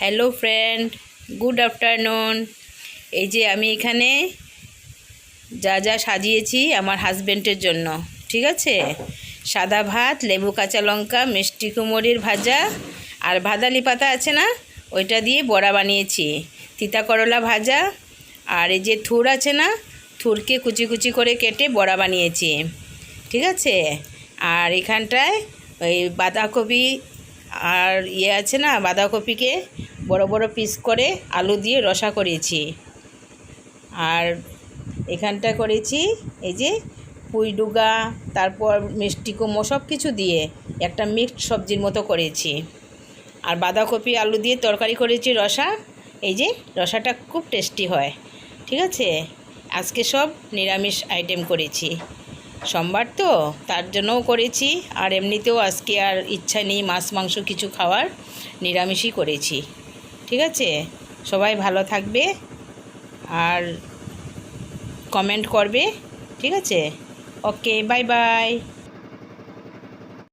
Hello friend, good afternoon. এই যে আমি এখানে যা যা সাজিয়েছি আমার হাজব্যান্ডের জন্য, ঠিক আছে। সাদা ভাত, লেবু কাঁচা লঙ্কা, মিষ্টি কুমড়ির ভাজা আর ভাদালি পাতা আছে না, ওইটা দিয়ে বড়া বানিয়েছি। তিতা করলা ভাজা আর এই যে থুর আছে না, থুরকে কুচি কুচি করে কেটে বড়া বানিয়েছি, ঠিক আছে। আর এখানটায় ওই বাঁধাকপি আর আছে না, বাঁধাকপিকে বড় বড় পিস করে আলু দিয়ে রসা করেছি। আর এখানটা করেছি এই যে পুঁইডুগা, তারপর মিষ্টি কুমড়ো সব কিছু দিয়ে একটা মিক্সড সবজির মতো করেছি। আর বাঁধাকপি আলু দিয়ে তরকারি করেছি রসা। এই যে রসাটা খুব টেস্টি হয়, ঠিক আছে। আজকে সব নিরামিষ আইটেম করেছি, সোমবার তো তার জন্যও করেছি। আর এমনিতেও আজকে আর ইচ্ছা নেই মাছ মাংস কিছু খাওয়ার, নিরামিষই করেছি, ঠিক আছে। সবাই ভালো থাকবে আর কমেন্ট করবে, ঠিক আছে। ওকে, বাই বাই।